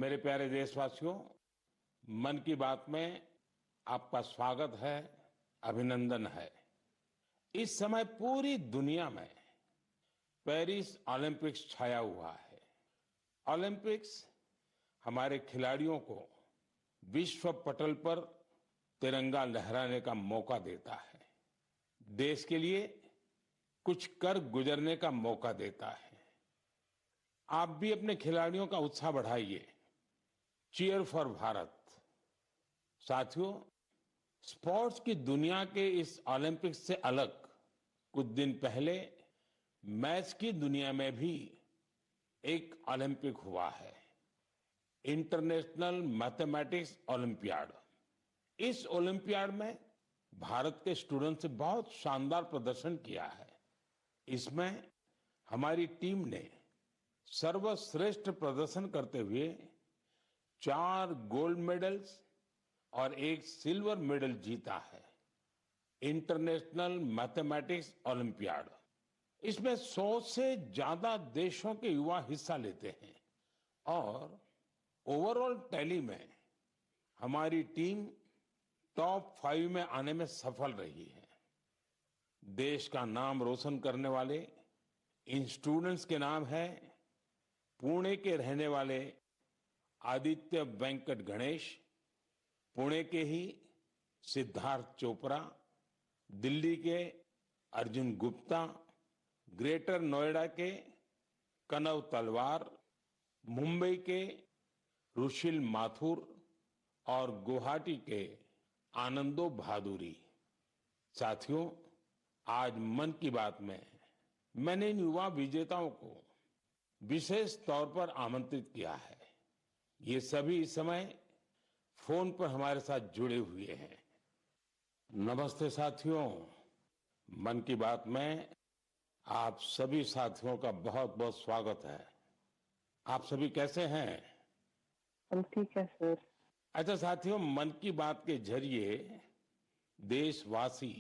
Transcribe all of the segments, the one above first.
मेरे प्यारे देशवासियों, मन की बात में आपका स्वागत है, अभिनंदन है। इस समय पूरी दुनिया में पेरिस ओलंपिक्स छाया हुआ है। ओलंपिक्स हमारे खिलाड़ियों को विश्व पटल पर तिरंगा लहराने का मौका देता है, देश के लिए कुछ कर गुजरने का मौका देता है। आप भी अपने खिलाड़ियों का उत्साह बढ़ाइए। Cheer for Bharat. साथियों, स्पोर्ट्स की दुनिया के इस ओलंपिक्स से अलग कुछ दिन पहले मैथ्स की दुनिया में भी एक ओलंपिक हुआ है, इंटरनेशनल मैथमेटिक्स ओलंपियाड। इस ओलंपियाड में भारत के स्टूडेंट्स ने बहुत शानदार प्रदर्शन किया है। इसमें हमारी टीम ने सर्वश्रेष्ठ प्रदर्शन करते हुए 4 गोल्ड मेडल्स और 1 सिल्वर मेडल जीता है। इंटरनेशनल मैथमेटिक्स ओलंपियाड, इसमें 100 से ज्यादा देशों के युवा हिस्सा लेते हैं और ओवरऑल टैली में हमारी टीम टॉप 5 में आने में सफल रही है। देश का नाम रोशन करने वाले इन स्टूडेंट्स के नाम है पुणे के रहने वाले आदित्य वेंकट गणेश, पुणे के ही सिद्धार्थ चोपड़ा, दिल्ली के अर्जुन गुप्ता, ग्रेटर नोएडा के कनव तलवार, मुंबई के रुशिल माथुर और गुवाहाटी के आनंदो भादुरी। साथियों, आज मन की बात में मैंने इन युवा विजेताओं को विशेष तौर पर आमंत्रित किया है। ये सभी इस समय फोन पर हमारे साथ जुड़े हुए हैं। नमस्ते साथियों, मन की बात में आप सभी साथियों का बहुत बहुत स्वागत है। आप सभी कैसे हैं? हम ठीक है सर। अच्छा साथियों, मन की बात के जरिए देशवासी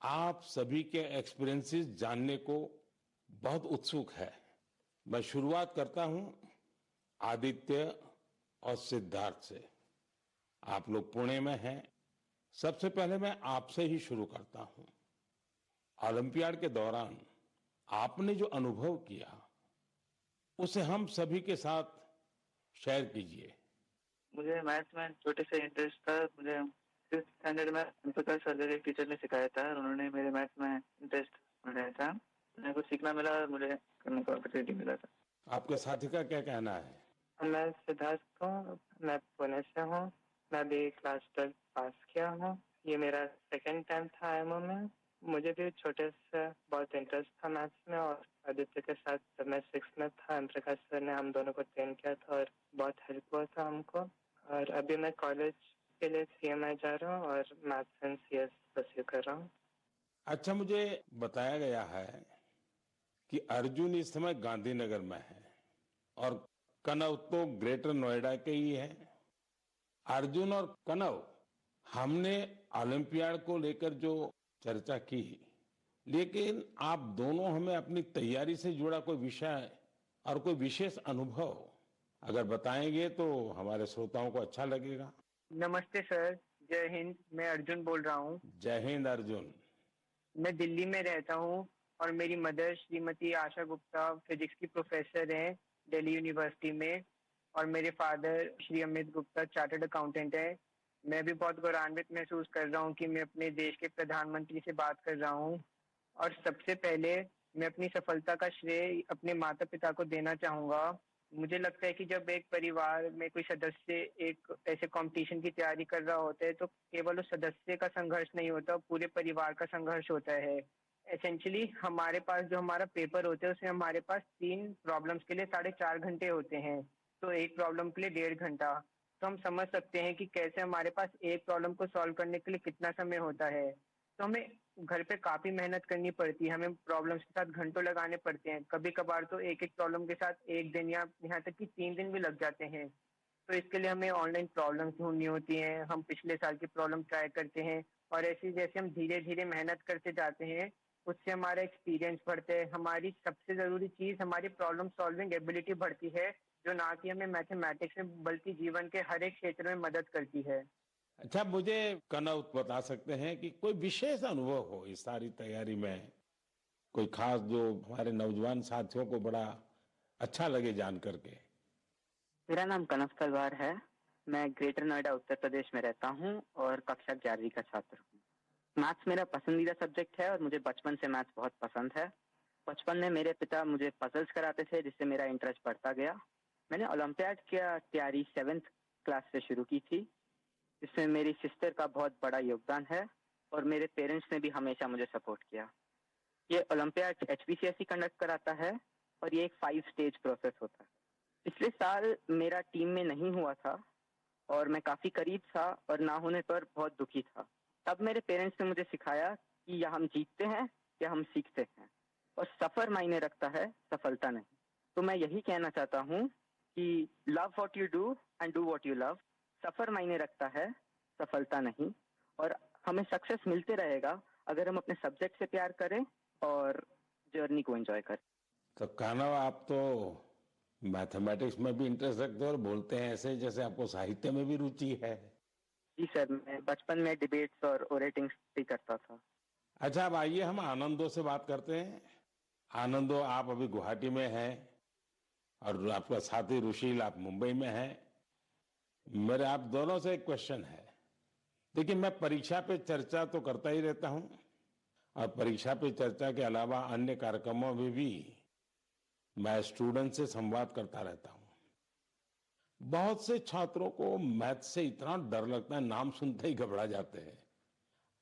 आप सभी के एक्सपीरियंसेस जानने को बहुत उत्सुक है। मैं शुरुआत करता हूं आदित्य और सिद्धार्थ से। आप लोग पुणे में हैं। सबसे पहले मैं आपसे ही शुरू करता हूं। ओलंपियाड के दौरान आपने जो अनुभव किया उसे हम सभी के साथ शेयर कीजिए। मुझे मैथ्स में छोटे से इंटरेस्ट था। मुझे 5th स्टैंडर्ड में प्रकाश सर एक टीचर ने सिखाया था और उन्होंने मेरे मैथ्स में इंटरेस्ट बढ़ाया था। मुझे कुछ सीखना मिला और मुझे करने का अपॉर्चुनिटी मिला था। आपके साथी का क्या कहना है? मैं सिद्धार्थ हूँ, मैं पुणे से हूँ। मैं भी क्लास 12 पास किया हूँ। ये मेरा सेकंड टाइम था आईएमओ में। मुझे भी छोटे से बहुत इंटरेस्ट था मैथ्स में और आदित्य के साथ जब मैं 6th में था, ओम प्रकाश सर ने हम दोनों को ट्रेन किया था और बहुत हेल्प हुआ था हमको। और अभी मैं कॉलेज के लिए सीएमआई जा रहा हूँ और मैथ्स एंड सीएस परस्यू कर रहा हूँ। अच्छा, मुझे बताया गया है कि अर्जुन इस समय गांधीनगर में है और कनव तो ग्रेटर नोएडा के ही है। अर्जुन और कनव, हमने ओलंपियाड को लेकर जो चर्चा की, लेकिन आप दोनों हमें अपनी तैयारी से जुड़ा कोई विषय और कोई विशेष अनुभव अगर बताएंगे तो हमारे श्रोताओं को अच्छा लगेगा। नमस्ते सर, जय हिंद। मैं अर्जुन बोल रहा हूँ। जय हिंद अर्जुन। मैं दिल्ली में रहता हूँ और मेरी मदर श्रीमती आशा गुप्ता फिजिक्स की प्रोफेसर हैं दिल्ली यूनिवर्सिटी में और मेरे father Shri Amit Gupta chartered accountant है। मैं भी बहुत गौरवान्वित महसूस कर रहा हूँ कि मैं अपने देश के प्रधानमंत्री से बात कर रहा हूँ और सबसे पहले मैं अपनी सफलता का श्रेय अपने माता पिता को देना चाहूंगा। मुझे लगता है कि जब एक परिवार में कोई सदस्य एक ऐसे कंपटीशन की तैयारी कर रहा होता है तो केवल उस सदस्य का संघर्ष नहीं होता, पूरे परिवार का संघर्ष होता है। एसेंशियली हमारे पास जो हमारा पेपर होता है उसमें हमारे पास 3 प्रॉब्लम्स के लिए 4.5 घंटे होते हैं, तो एक प्रॉब्लम के लिए 1.5 घंटा। तो हम समझ सकते हैं कि कैसे हमारे पास एक प्रॉब्लम को सॉल्व करने के लिए कितना समय होता है। तो हमें घर पे काफी मेहनत करनी पड़ती है, हमें प्रॉब्लम्स के साथ घंटों लगाने पड़ते हैं। कभी कभार तो एक एक प्रॉब्लम के साथ 1 दिन या यहाँ तक कि 3 दिन भी लग जाते हैं। तो इसके लिए हमें ऑनलाइन प्रॉब्लम्स ढूंढनी होती हैं, हम पिछले साल की प्रॉब्लम ट्राई करते हैं और ऐसे जैसे हम धीरे धीरे मेहनत करते जाते हैं उससे हमारा एक्सपीरियंस बढ़ता है। हमारी सबसे जरूरी चीज हमारी प्रॉब्लम सॉल्विंग एबिलिटी बढ़ती है जो ना कि हमें मैथमेटिक्स में बल्कि जीवन के हर एक क्षेत्र में मदद करती है। अच्छा, मुझे कनव बता सकते हैं कि कोई विशेष अनुभव हो इस सारी तैयारी में, कोई खास जो हमारे नौजवान साथियों को बड़ा अच्छा लगे जान करके? मेरा नाम कनव तलवार है। मैं ग्रेटर नोएडा उत्तर प्रदेश में रहता हूँ और कक्षा 11वीं का छात्र हूँ। मैथ्स मेरा पसंदीदा सब्जेक्ट है और मुझे बचपन से मैथ्स बहुत पसंद है। बचपन में मेरे पिता मुझे पजल्स कराते थे जिससे मेरा इंटरेस्ट बढ़ता गया। मैंने ओलंपियाड की तैयारी 7th क्लास से शुरू की थी, जिसमें मेरी सिस्टर का बहुत बड़ा योगदान है और मेरे पेरेंट्स ने भी हमेशा मुझे सपोर्ट किया। ये ओलंपियाड HPCSE कंडक्ट कराता है और ये एक 5 स्टेज प्रोसेस होता है। पिछले साल मेरा टीम में नहीं हुआ था और मैं काफी करीब था और ना होने पर बहुत दुखी था। तब मेरे पेरेंट्स ने मुझे सिखाया कि या हम जीतते हैं या हम सीखते हैं, और सफर मायने रखता है, सफलता नहीं। तो मैं यही कहना चाहता हूँ कि love what you do and do what you love. सफर मायने रखता है, सफलता नहीं। और हमें सक्सेस मिलते रहेगा अगर हम अपने सब्जेक्ट से प्यार करें और जर्नी को एंजॉय करें। तो कनव, आप तो मैथमेटिक्स में भी इंटरेस्ट रखते हो और बोलते हैं ऐसे जैसे आपको साहित्य में भी रुचि है। जी सर, मैं बचपन में डिबेट्स और ओरेटिंग्स भी करता था। अच्छा, अब आइए हम आनंदो से बात करते हैं। आनंदो, आप अभी गुवाहाटी में हैं और आपका साथी रुशील आप मुंबई में हैं। मेरे आप दोनों से एक क्वेश्चन है। देखिए, मैं परीक्षा पे चर्चा तो करता ही रहता हूं और परीक्षा पे चर्चा के अलावा अन्य कार्यक्रमों में भी मैं स्टूडेंट से संवाद करता रहता हूं। बहुत से छात्रों को मैथ से इतना डर लगता है, नाम सुनते ही घबरा जाते हैं।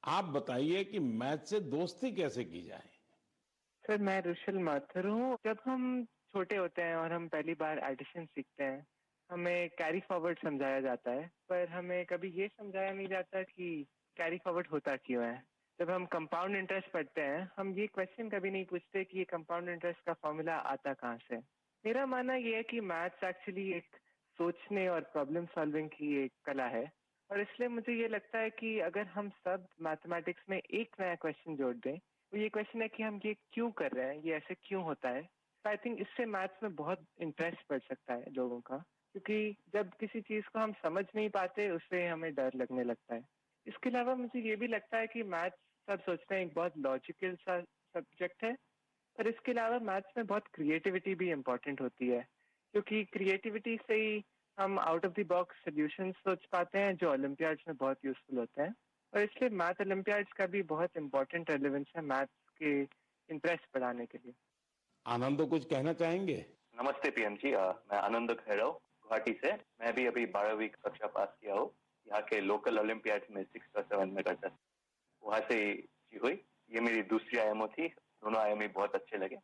आप बताइए कि मैथ से दोस्ती कैसे की जाए? सर, मैं रुशल माथुर हूँ। जब हम छोटे होते हैं और हम पहली बार एडिशन सीखते हैं, हमें कैरी फॉरवर्ड समझाया जाता है, पर हमें कभी ये समझाया नहीं जाता कि कैरी फॉरवर्ड होता क्यों है। जब हम कंपाउंड इंटरेस्ट पढ़ते हैं, हम ये क्वेश्चन कभी नहीं पूछते कि ये कंपाउंड इंटरेस्ट का फॉर्मूला आता कहाँ से। मेरा मानना ये है कि मैथ्स एक्चुअली एक सोचने और प्रॉब्लम सॉल्विंग की एक कला है, और इसलिए मुझे ये लगता है कि अगर हम सब मैथमेटिक्स में एक नया क्वेश्चन जोड़ दें, तो ये क्वेश्चन है कि हम ये क्यों कर रहे हैं, ये ऐसे क्यों होता है। आई थिंक इससे मैथ्स में बहुत इंटरेस्ट बढ़ सकता है लोगों का, क्योंकि जब किसी चीज को हम समझ नहीं पाते उससे हमें डर लगने लगता है। इसके अलावा मुझे ये भी लगता है कि मैथ्स, सब सोचते हैं, एक बहुत लॉजिकल सा सब्जेक्ट है, पर इसके अलावा मैथ्स में बहुत क्रिएटिविटी भी इम्पोर्टेंट होती है, क्योंकि क्रिएटिविटी से ही हम out of the box solution सोच पाते हैं जो ओलंपियाड्स में बहुत यूजफुल होते हैं। और इसलिए मैथ ओलंपियाड्स का भी बहुत इंपॉर्टेंट रेलेवेंस है मैथ्स के इंटरेस्ट बढ़ाने के लिए। आनंदो, कुछ कहना चाहेंगे? नमस्ते पीएम जी, मैं आनंद खैरव गुवाहाटी से। मैं भी अभी 12वीं कक्षा पास किया हूँ। यहाँ के लोकल ओलंपियाड में 6 और 7 में करता था, वहाँ से जी हुई। ये मेरी दूसरी आईएमओ थी। दोनों आईएमओ बहुत अच्छे लगे।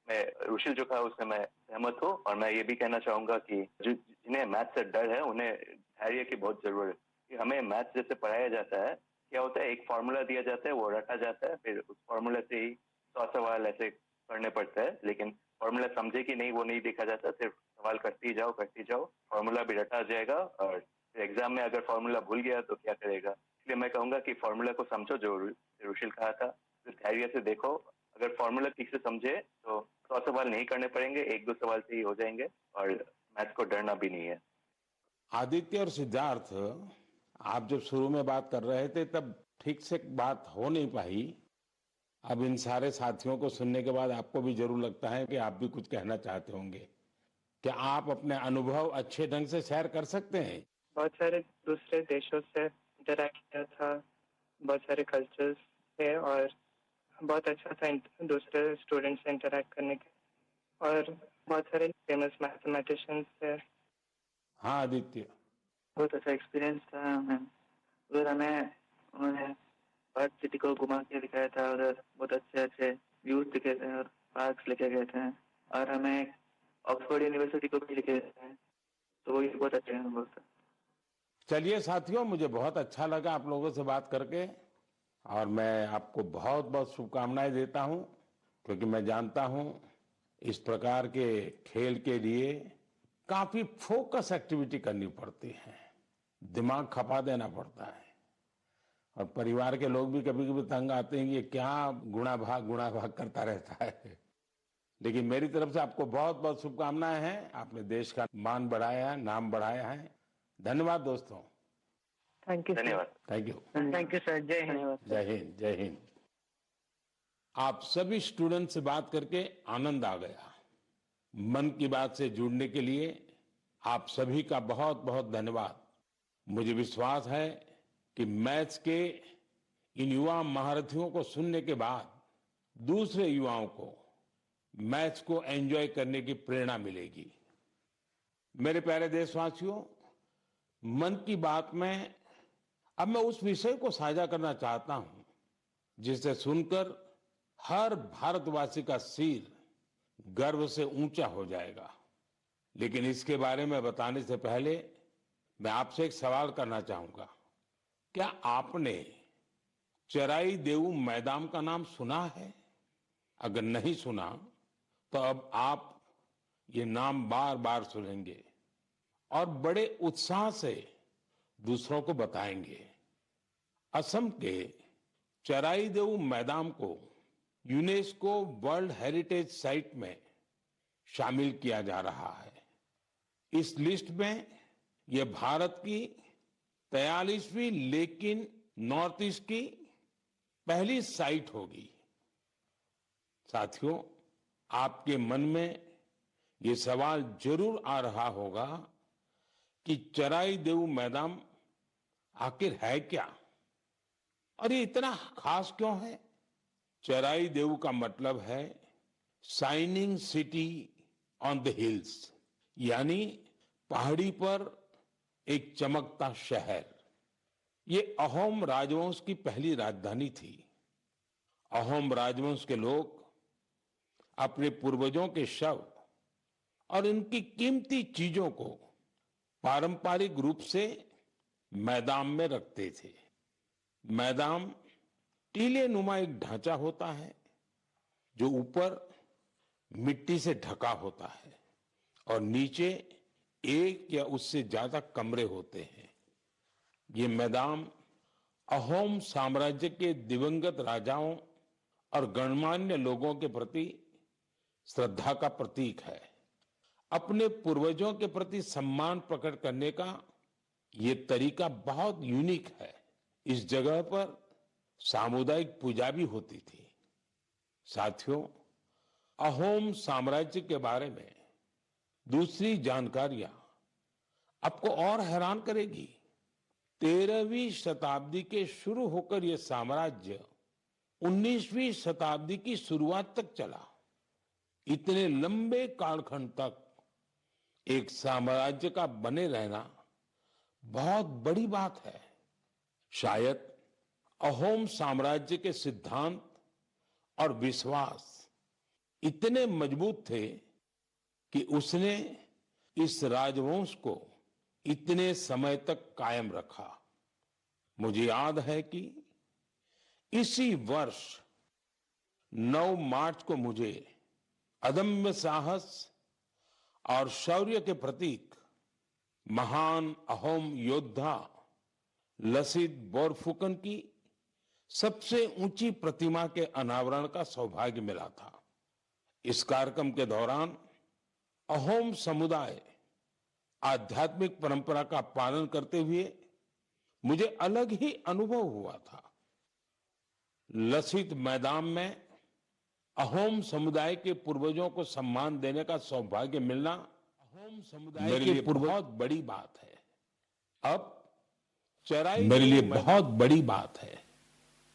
मैं रुशिल जो कहा उससे मैं सहमत हूँ, और मैं ये भी कहना चाहूंगा कि जिन्हें मैथ से डर है उन्हें धैर्य की बहुत जरूरत है। कि हमें मैथ जैसे पढ़ाया जाता है, क्या होता है, एक फॉर्मूला दिया जाता है, वो रटा जाता है, फिर उस फॉर्मूला से ही 100 सवाल ऐसे करने पड़ते हैं, लेकिन फॉर्मूला समझे कि नहीं वो नहीं देखा जाता। सिर्फ सवाल करते ही जाओ, फॉर्मूला भी रटा जाएगा, और एग्जाम में अगर फॉर्मूला भूल गया तो क्या करेगा। इसलिए मैं कहूंगा कि फॉर्मूला को समझो, जो रुशिल कहा था, फिर धैर्य से देखो। अगर फॉर्मूला ठीक से समझे तो 100 सवाल नहीं करने पड़ेंगे, 1-2 सवाल से ही हो जाएंगे, और मैथ को डरना भी नहीं है। आदित्य और सिद्धार्थ, आप जब शुरू में बात कर रहे थे तब ठीक से बात हो नहीं पाई। अब इन सारे साथियों को सुनने के बाद आपको भी जरूर लगता है कि आप भी कुछ कहना चाहते होंगे। क्या आप अपने अनुभव अच्छे ढंग से शेयर कर सकते हैं? बहुत सारे दूसरे देशों से इंटरैक्ट किया था, बहुत सारे कल्चर्स थे, और बहुत अच्छा था दूसरे स्टूडेंट्स से इंटरैक्ट करने के, और बहुत सारे फेमस मैथमेटिशियंस थे। हाँ आदित्य। बहुत अच्छा एक्सपीरियंस था हमें। उधर हमें उन्होंने हर सिटी को घुमा के दिखाया था, उधर बहुत अच्छे अच्छे व्यूज दिखे थे और पार्क्स लेके गए थे, और हमें ऑक्सफोर्ड यूनिवर्सिटी को भी लेके गए थे, तो वो भी बहुत अच्छे अनुभव था। चलिए साथियों, मुझे बहुत अच्छा लगा आप लोगों से बात करके, और मैं आपको बहुत बहुत शुभकामनाएं देता हूं, क्योंकि मैं जानता हूं इस प्रकार के खेल के लिए काफी फोकस एक्टिविटी करनी पड़ती है, दिमाग खपा देना पड़ता है, और परिवार के लोग भी कभी कभी तंग आते हैं कि ये क्या गुणा भाग करता रहता है। लेकिन मेरी तरफ से आपको बहुत बहुत शुभकामनाएं हैं। आपने देश का मान बढ़ाया है, नाम बढ़ाया है। धन्यवाद दोस्तों। Thank you sir. धन्यवाद। Thank you. Thank you sir. जय हिंद। धन्यवाद सर। जय हिंद, जय हिंद। आप सभी स्टूडेंट से बात करके आनंद आ गया। मन की बात से जुड़ने के लिए आप सभी का बहुत बहुत धन्यवाद। मुझे विश्वास है कि मैथ्स के इन युवा महारथियों को सुनने के बाद दूसरे युवाओं को मैथ्स को एंजॉय करने की प्रेरणा मिलेगी। मेरे प्यारे देशवासियों, मन की बात में अब मैं उस विषय को साझा करना चाहता हूं जिसे सुनकर हर भारतवासी का सिर गर्व से ऊंचा हो जाएगा। लेकिन इसके बारे में बताने से पहले मैं आपसे एक सवाल करना चाहूंगा। क्या आपने चराई देऊ मैदान का नाम सुना है? अगर नहीं सुना तो अब आप ये नाम बार बार सुनेंगे और बड़े उत्साह से दूसरों को बताएंगे। असम के चराई देऊ मैदान को यूनेस्को वर्ल्ड हेरिटेज साइट में शामिल किया जा रहा है। इस लिस्ट में यह भारत की 43वीं लेकिन नॉर्थ ईस्ट की पहली साइट होगी। साथियों, आपके मन में ये सवाल जरूर आ रहा होगा कि चराई देऊ मैदान आखिर है क्या और ये इतना खास क्यों है? चराई देऊ का मतलब है shining city on the hills, यानी पहाड़ी पर एक चमकता शहर। ये अहोम राजवंश की पहली राजधानी थी। अहोम राजवंश के लोग अपने पूर्वजों के शव और इनकी कीमती चीजों को पारंपरिक रूप से मैदान में रखते थे। मैदान टीले नुमा एक ढांचा होता है जो ऊपर मिट्टी से ढका होता है और नीचे एक या उससे ज्यादा कमरे होते हैं। ये मैदान अहोम साम्राज्य के दिवंगत राजाओं और गणमान्य लोगों के प्रति श्रद्धा का प्रतीक है। अपने पूर्वजों के प्रति सम्मान प्रकट करने का ये तरीका बहुत यूनिक है। इस जगह पर सामुदायिक पूजा भी होती थी। साथियों, अहोम साम्राज्य के बारे में दूसरी जानकारियां आपको और हैरान करेगी। 13वीं शताब्दी के शुरू होकर यह साम्राज्य 19वीं शताब्दी की शुरुआत तक चला। इतने लंबे कालखंड तक एक साम्राज्य का बने रहना बहुत बड़ी बात है। शायद अहोम साम्राज्य के सिद्धांत और विश्वास इतने मजबूत थे कि उसने इस राजवंश को इतने समय तक कायम रखा। मुझे याद है कि इसी वर्ष 9 मार्च को मुझे अदम्य साहस और शौर्य के प्रतीक महान अहोम योद्धा लसित बोरफुकन की सबसे ऊंची प्रतिमा के अनावरण का सौभाग्य मिला था। इस कार्यक्रम के दौरान अहोम समुदाय आध्यात्मिक परंपरा का पालन करते हुए मुझे अलग ही अनुभव हुआ था। लसित मैदान में अहोम समुदाय के पूर्वजों को सम्मान देने का सौभाग्य मिलना अहोम समुदाय मेरे लिए बहुत बड़ी बात है। अब चराई मेरे लिए बहुत बड़ी बात है।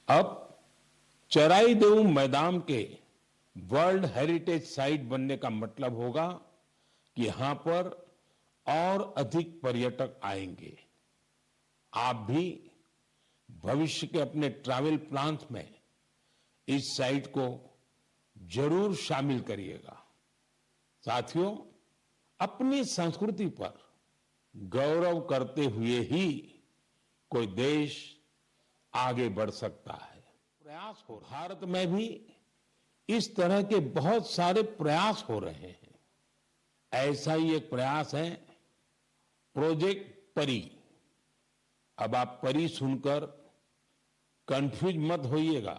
अब चराई देऊ मैदान के वर्ल्ड हेरिटेज साइट बनने का मतलब होगा कि यहां पर और अधिक पर्यटक आएंगे। आप भी भविष्य के अपने ट्रैवल प्लान्स में इस साइट को जरूर शामिल करिएगा। साथियों, अपनी संस्कृति पर गौरव करते हुए ही कोई देश आगे बढ़ सकता है। प्रयास हो भारत में भी इस तरह के बहुत सारे प्रयास हो रहे हैं। ऐसा ही एक प्रयास है प्रोजेक्ट परी। अब आप परी सुनकर कंफ्यूज मत होइएगा।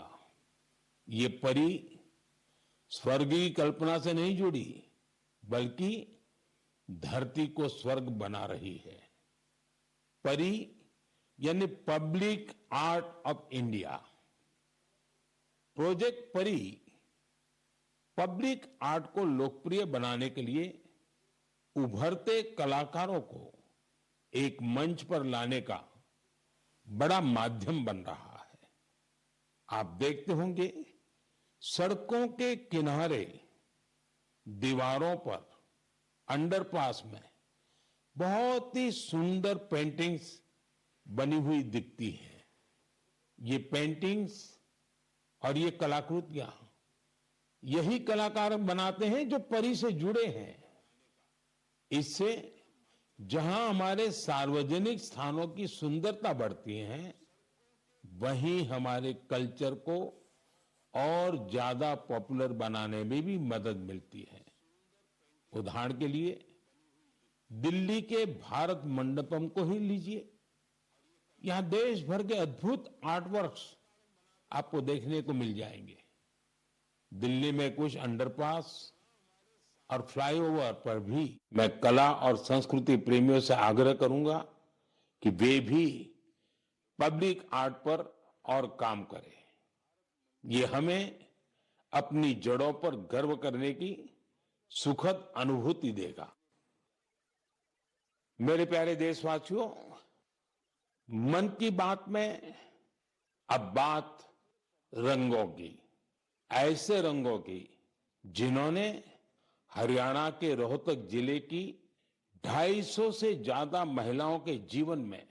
ये परी स्वर्ग की कल्पना से नहीं जुड़ी, बल्कि धरती को स्वर्ग बना रही है। परी यानी public art of India. Project परी पब्लिक आर्ट को लोकप्रिय बनाने के लिए उभरते कलाकारों को एक मंच पर लाने का बड़ा माध्यम बन रहा है। आप देखते होंगे सड़कों के किनारे, दीवारों पर, अंडरपास में बहुत ही सुंदर पेंटिंग्स बनी हुई दिखती हैं। ये पेंटिंग्स और ये कलाकृतियां यही कलाकार बनाते हैं जो परी से जुड़े हैं। इससे जहां हमारे सार्वजनिक स्थानों की सुंदरता बढ़ती है, वहीं हमारे कल्चर को और ज्यादा पॉपुलर बनाने में भी मदद मिलती है। उदाहरण के लिए दिल्ली के भारत मंडपम को ही लीजिए। यहां देश भर के अद्भुत आर्टवर्क्स आपको देखने को मिल जाएंगे। दिल्ली में कुछ अंडरपास और फ्लाईओवर पर भी मैं कला और संस्कृति प्रेमियों से आग्रह करूंगा कि वे भी पब्लिक आर्ट पर और काम करें। ये हमें अपनी जड़ों पर गर्व करने की सुखद अनुभूति देगा। मेरे प्यारे देशवासियों, मन की बात में अब बात रंगों की, ऐसे रंगों की जिन्होंने हरियाणा के रोहतक जिले की 250 से ज्यादा महिलाओं के जीवन में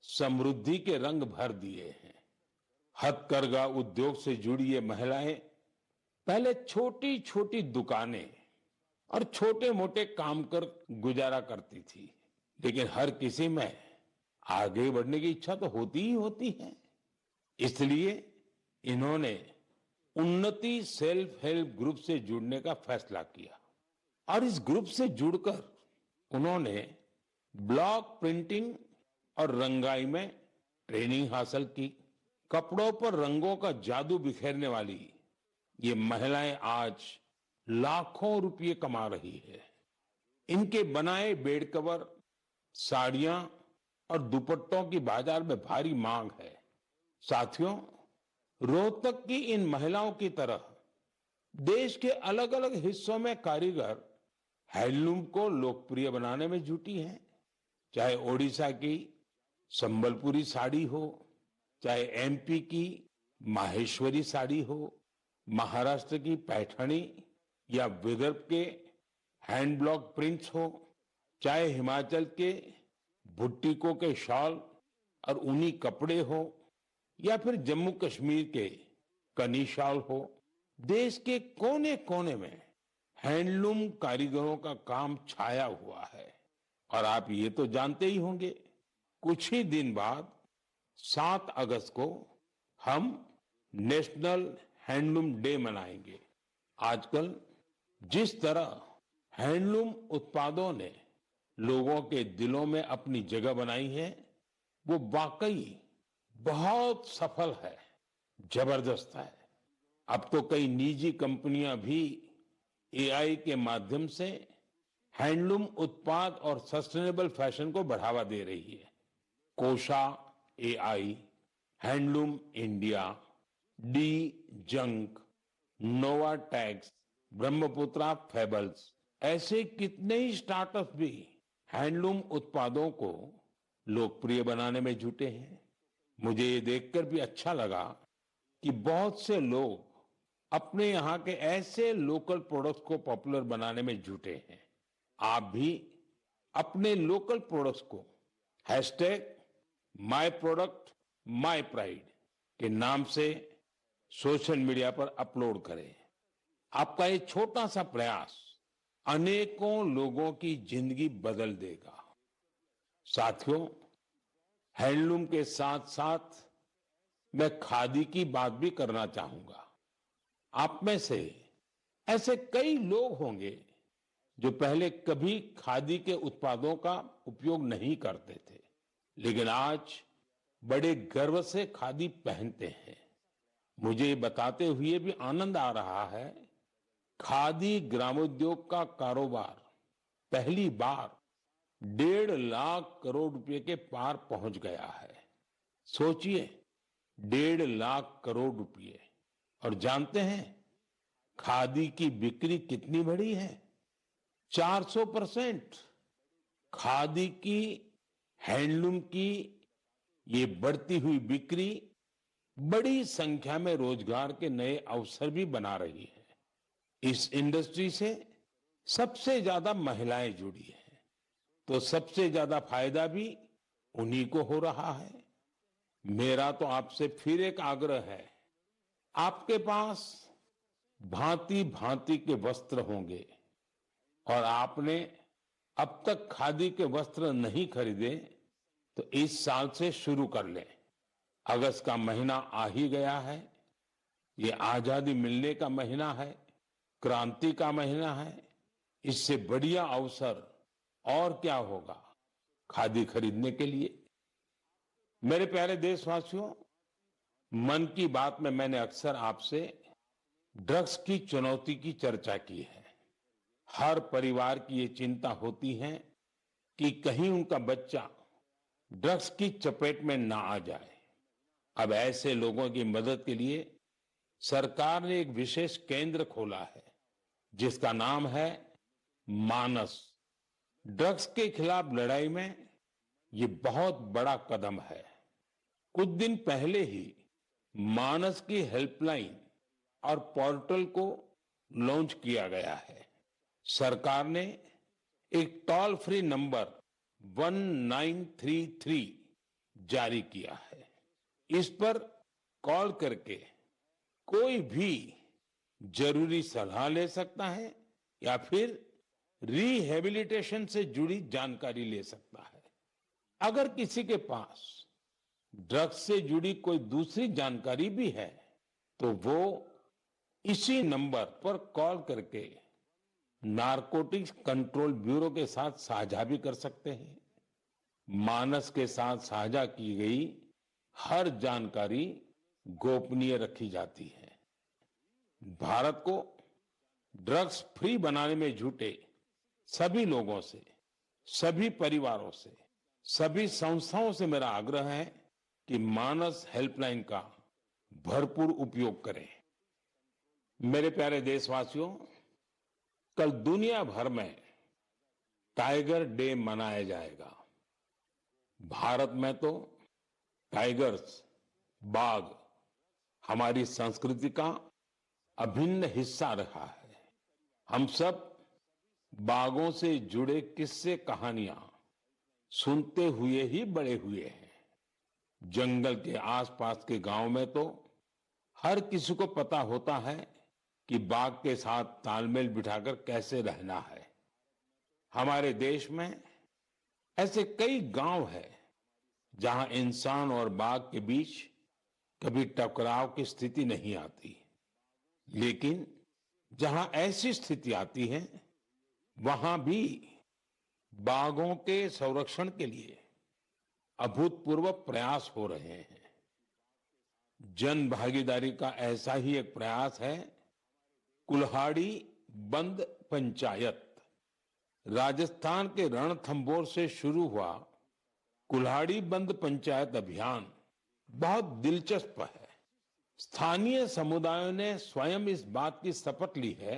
समृद्धि के रंग भर दिए हैं। हथकरघा उद्योग से जुड़ी ये महिलाएं पहले छोटी छोटी दुकानें और छोटे मोटे काम कर गुजारा करती थी, लेकिन हर किसी में आगे बढ़ने की इच्छा तो होती ही होती है। इसलिए इन्होंने उन्नति सेल्फ हेल्प ग्रुप से जुड़ने का फैसला किया और इस ग्रुप से जुड़कर उन्होंने ब्लॉक प्रिंटिंग और रंगाई में ट्रेनिंग हासिल की। कपड़ों पर रंगों का जादू बिखेरने वाली ये महिलाएं आज लाखों रुपये कमा रही है। इनके बनाए बेड कवर, साड़ियां और दुपट्टों की बाजार में भारी मांग है। साथियों, रोहतक की इन महिलाओं की तरह देश के अलग अलग हिस्सों में कारीगर हैंडलूम को लोकप्रिय बनाने में जुटी हैं। चाहे ओडिशा की संबलपुरी साड़ी हो, चाहे एमपी की माहेश्वरी साड़ी हो, महाराष्ट्र की पैठणी या विदर्भ के हैंड ब्लॉक प्रिंट्स हो, चाहे हिमाचल के भुट्टिकों के शॉल और ऊनी कपड़े हो, या फिर जम्मू कश्मीर के कनी शॉल हो, देश के कोने कोने में हैंडलूम कारीगरों का काम छाया हुआ है। और आप ये तो जानते ही होंगे, कुछ ही दिन बाद 7 अगस्त को हम नेशनल हैंडलूम डे मनाएंगे। आजकल जिस तरह हैंडलूम उत्पादों ने लोगों के दिलों में अपनी जगह बनाई है, वो वाकई बहुत सफल है, जबरदस्त है। अब तो कई निजी कंपनियां भी एआई के माध्यम से हैंडलूम उत्पाद और सस्टेनेबल फैशन को बढ़ावा दे रही है। Kosha AI, handloom India, D junk, Nova Tex, Brahmaputra fables, ऐसे कितने ही स्टार्टअप भी हैंडलूम उत्पादों को लोकप्रिय बनाने में जुटे हैं। मुझे ये देखकर भी अच्छा लगा कि बहुत से लोग अपने यहाँ के ऐसे लोकल प्रोडक्ट्स को पॉपुलर बनाने में जुटे हैं। आप भी अपने लोकल प्रोडक्ट्स को #MyProductMyPride के नाम से सोशल मीडिया पर अपलोड करें। आपका ये छोटा सा प्रयास अनेकों लोगों की जिंदगी बदल देगा। साथियों, हैंडलूम के साथ साथ मैं खादी की बात भी करना चाहूंगा। आप में से ऐसे कई लोग होंगे जो पहले कभी खादी के उत्पादों का उपयोग नहीं करते थे, लेकिन आज बड़े गर्व से खादी पहनते हैं। मुझे ये बताते हुए भी आनंद आ रहा है खादी ग्रामोद्योग का कारोबार पहली बार 1.5 लाख रुपए के पार पहुंच गया है। सोचिए, 1.5 लाख रुपए। और जानते हैं खादी की बिक्री कितनी बढ़ी है? 400%। खादी की, हैंडलूम की ये बढ़ती हुई बिक्री बड़ी संख्या में रोजगार के नए अवसर भी बना रही है। इस इंडस्ट्री से सबसे ज्यादा महिलाएं जुड़ी हैं, तो सबसे ज्यादा फायदा भी उन्हीं को हो रहा है। मेरा तो आपसे फिर एक आग्रह है, आपके पास भांति भांति के वस्त्र होंगे और आपने अब तक खादी के वस्त्र नहीं खरीदे, तो इस साल से शुरू कर लें। अगस्त का महीना आ ही गया है। ये आजादी मिलने का महीना है, क्रांति का महीना है। इससे बढ़िया अवसर और क्या होगा खादी खरीदने के लिए। मेरे प्यारे देशवासियों, मन की बात में मैंने अक्सर आपसे ड्रग्स की चुनौती की चर्चा की है। हर परिवार की ये चिंता होती है कि कहीं उनका बच्चा ड्रग्स की चपेट में ना आ जाए। अब ऐसे लोगों की मदद के लिए सरकार ने एक विशेष केंद्र खोला है, जिसका नाम है मानस। ड्रग्स के खिलाफ लड़ाई में ये बहुत बड़ा कदम है। कुछ दिन पहले ही मानस की हेल्पलाइन और पोर्टल को लॉन्च किया गया है। सरकार ने एक टोल फ्री नंबर 1933 जारी किया है। इस पर कॉल करके कोई भी जरूरी सलाह ले सकता है या फिर रिहेबिलिटेशन से जुड़ी जानकारी ले सकता है। अगर किसी के पास ड्रग्स से जुड़ी कोई दूसरी जानकारी भी है, तो वो इसी नंबर पर कॉल करके नारकोटिक्स कंट्रोल ब्यूरो के साथ साझा भी कर सकते हैं। मानस के साथ साझा की गई हर जानकारी गोपनीय रखी जाती है। भारत को ड्रग्स फ्री बनाने में जुटे सभी लोगों से, सभी परिवारों से, सभी संस्थाओं से मेरा आग्रह है कि मानस हेल्पलाइन का भरपूर उपयोग करें। मेरे प्यारे देशवासियों, कल दुनिया भर में टाइगर डे मनाया जाएगा। भारत में तो टाइगर्स, बाघ हमारी संस्कृति का अभिन्न हिस्सा रहा है। हम सब बाघों से जुड़े किस्से कहानियां सुनते हुए ही बड़े हुए हैं। जंगल के आसपास के गांव में तो हर किसी को पता होता है कि बाघ के साथ तालमेल बिठाकर कैसे रहना है। हमारे देश में ऐसे कई गांव हैं जहां इंसान और बाघ के बीच कभी टकराव की स्थिति नहीं आती, लेकिन जहां ऐसी स्थिति आती है, वहां भी बाघों के संरक्षण के लिए अभूतपूर्व प्रयास हो रहे हैं। जन भागीदारी का ऐसा ही एक प्रयास है कुल्हाड़ी बंद पंचायत। राजस्थान के रणथंभौर से शुरू हुआ कुल्हाड़ी बंद पंचायत अभियान बहुत दिलचस्प है। स्थानीय समुदायों ने स्वयं इस बात की शपथ ली है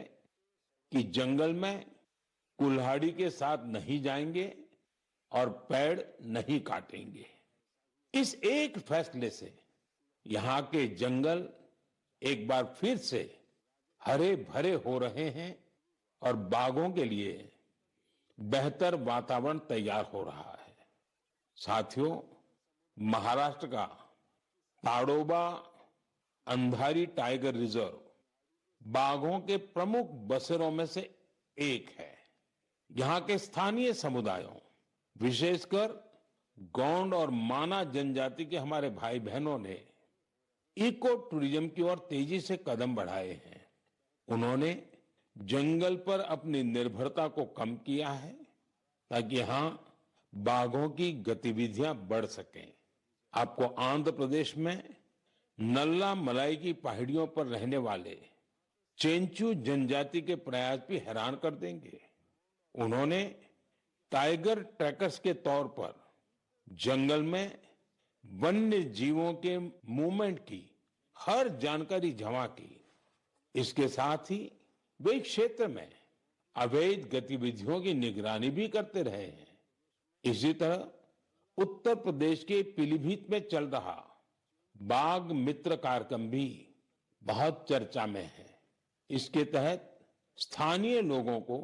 कि जंगल में कुल्हाड़ी के साथ नहीं जाएंगे और पेड़ नहीं काटेंगे। इस एक फैसले से यहाँ के जंगल एक बार फिर से हरे भरे हो रहे हैं और बाघों के लिए बेहतर वातावरण तैयार हो रहा है। साथियों, महाराष्ट्र का ताडोबा अंधारी टाइगर रिजर्व बाघों के प्रमुख बसेरों में से एक है। यहाँ के स्थानीय समुदायों, विशेषकर गौंड और माना जनजाति के हमारे भाई बहनों ने इको टूरिज्म की ओर तेजी से कदम बढ़ाए हैं। उन्होंने जंगल पर अपनी निर्भरता को कम किया है ताकि यहाँ बाघों की गतिविधियां बढ़ सकें। आपको आंध्र प्रदेश में नल्ला मलाई की पहाड़ियों पर रहने वाले चेंचू जनजाति के प्रयास भी हैरान कर देंगे। उन्होंने टाइगर ट्रैकर्स के तौर पर जंगल में वन्य जीवों के मूवमेंट की हर जानकारी जमा की। इसके साथ ही वे क्षेत्र में अवैध गतिविधियों की निगरानी भी करते रहे हैं। इसी तरह उत्तर प्रदेश के पीलीभीत में चल रहा बाघ मित्र कार्यक्रम भी बहुत चर्चा में है। इसके तहत स्थानीय लोगों को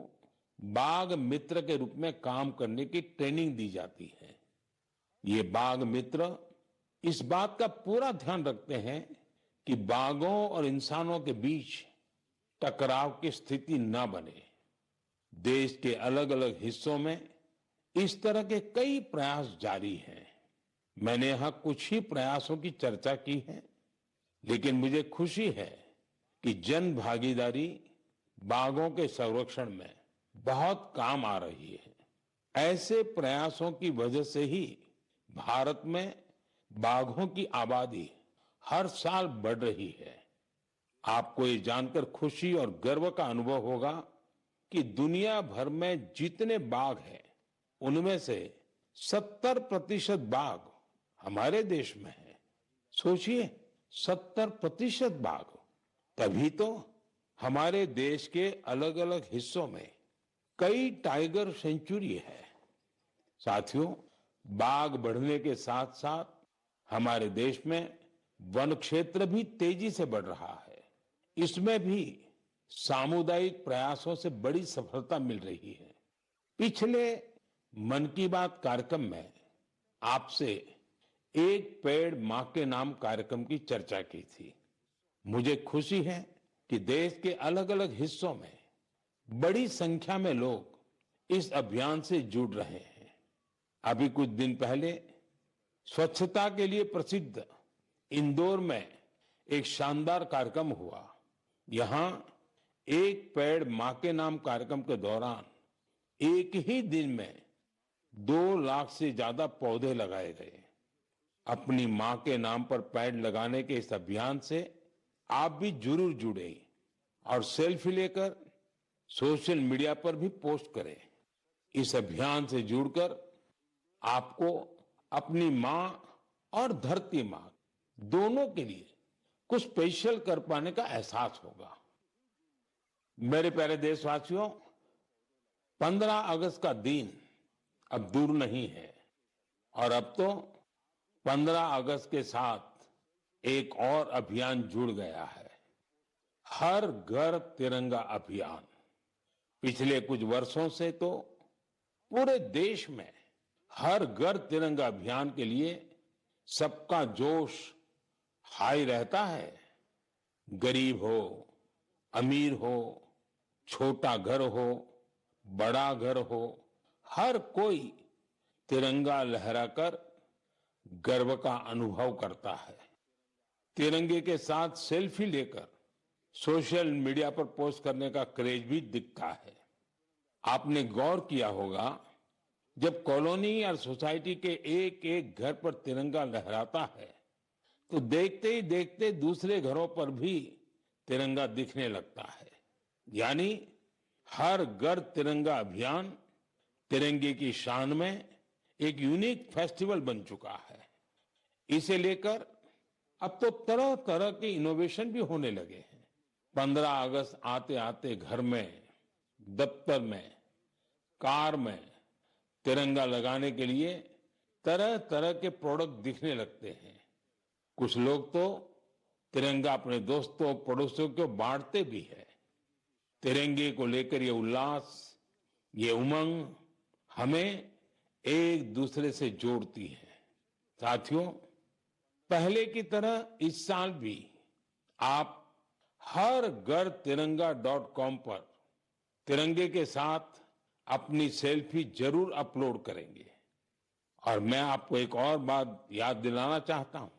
बाघ मित्र के रूप में काम करने की ट्रेनिंग दी जाती है। ये बाघ मित्र इस बात का पूरा ध्यान रखते हैं कि बाघों और इंसानों के बीच टकराव की स्थिति न बने। देश के अलग अलग हिस्सों में इस तरह के कई प्रयास जारी हैं। मैंने यहां कुछ ही प्रयासों की चर्चा की है, लेकिन मुझे खुशी है कि जन भागीदारी बाघों के संरक्षण में बहुत काम आ रही है। ऐसे प्रयासों की वजह से ही भारत में बाघों की आबादी हर साल बढ़ रही है। आपको ये जानकर खुशी और गर्व का अनुभव होगा कि दुनिया भर में जितने बाघ हैं, उनमें से 70% बाघ हमारे देश में है। सोचिए, 70% बाघ। तभी तो हमारे देश के अलग अलग हिस्सों में कई टाइगर सेंचुरी है। साथियों, बाघ बढ़ने के साथ साथ हमारे देश में वन क्षेत्र भी तेजी से बढ़ रहा है। इसमें भी सामुदायिक प्रयासों से बड़ी सफलता मिल रही है। पिछले मन की बात कार्यक्रम में आपसे एक पेड़ मां के नाम कार्यक्रम की चर्चा की थी। मुझे खुशी है कि देश के अलग अलग हिस्सों में बड़ी संख्या में लोग इस अभियान से जुड़ रहे हैं। अभी कुछ दिन पहले स्वच्छता के लिए प्रसिद्ध इंदौर में एक शानदार कार्यक्रम हुआ। यहां एक पेड़ मां के नाम कार्यक्रम के दौरान एक ही दिन में 2 लाख से ज्यादा पौधे लगाए गए। अपनी मां के नाम पर पेड़ लगाने के इस अभियान से आप भी जरूर जुड़े और सेल्फी लेकर सोशल मीडिया पर भी पोस्ट करें। इस अभियान से जुड़कर आपको अपनी मां और धरती मां दोनों के लिए कुछ स्पेशल कर पाने का एहसास होगा। मेरे प्यारे देशवासियों, 15 अगस्त का दिन अब दूर नहीं है और अब तो 15 अगस्त के साथ एक और अभियान जुड़ गया है, हर घर तिरंगा अभियान। पिछले कुछ वर्षों से तो पूरे देश में हर घर तिरंगा अभियान के लिए सबका जोश हाई रहता है। गरीब हो, अमीर हो, छोटा घर हो, बड़ा घर हो, हर कोई तिरंगा लहराकर गर्व का अनुभव करता है। तिरंगे के साथ सेल्फी लेकर सोशल मीडिया पर पोस्ट करने का क्रेज भी दिखता है। आपने गौर किया होगा, जब कॉलोनी और सोसाइटी के एक एक घर पर तिरंगा लहराता है तो देखते ही देखते दूसरे घरों पर भी तिरंगा दिखने लगता है। यानी हर घर तिरंगा अभियान तिरंगे की शान में एक यूनिक फेस्टिवल बन चुका है। इसे लेकर अब तो तरह तरह के इनोवेशन भी होने लगे हैं। 15 अगस्त आते आते घर में, दफ्तर में, कार में तिरंगा लगाने के लिए तरह तरह के प्रोडक्ट दिखने लगते हैं। कुछ लोग तो तिरंगा अपने दोस्तों पड़ोसियों को बांटते भी है। तिरंगे को लेकर ये उल्लास, ये उमंग हमें एक दूसरे से जोड़ती है। साथियों, पहले की तरह इस साल भी आप हर घर तिरंगा.com पर तिरंगे के साथ अपनी सेल्फी जरूर अपलोड करेंगे। और मैं आपको एक और बात याद दिलाना चाहता हूं।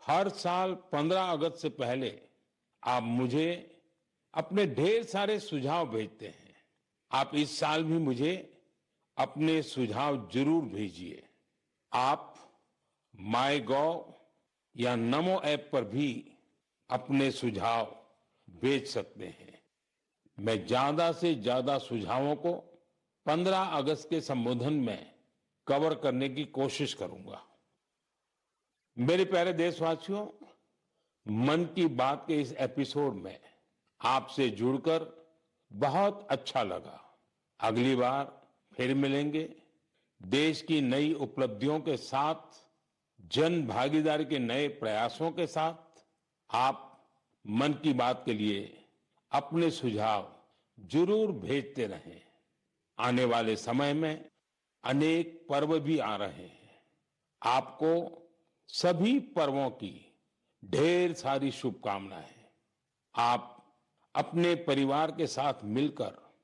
हर साल 15 अगस्त से पहले आप मुझे अपने ढेर सारे सुझाव भेजते हैं। आप इस साल भी मुझे अपने सुझाव जरूर भेजिए। आप माईगॉव या नमो ऐप पर भी अपने सुझाव भेज सकते हैं। मैं ज्यादा से ज्यादा सुझावों को 15 अगस्त के संबोधन में कवर करने की कोशिश करूंगा। मेरे प्यारे देशवासियों, मन की बात के इस एपिसोड में आपसे जुड़कर बहुत अच्छा लगा। अगली बार फिर मिलेंगे देश की नई उपलब्धियों के साथ, जन भागीदारी के नए प्रयासों के साथ। आप मन की बात के लिए अपने सुझाव जरूर भेजते रहें। आने वाले समय में अनेक पर्व भी आ रहे हैं। आपको सभी पर्वों की ढेर सारी शुभकामनाएं। आप अपने परिवार के साथ मिलकर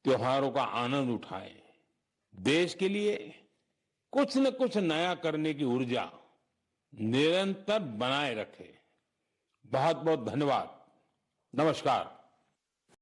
त्योहारों का आनंद उठाएं। देश के लिए कुछ न कुछ नया करने की ऊर्जा निरंतर बनाए रखें। बहुत बहुत धन्यवाद। नमस्कार।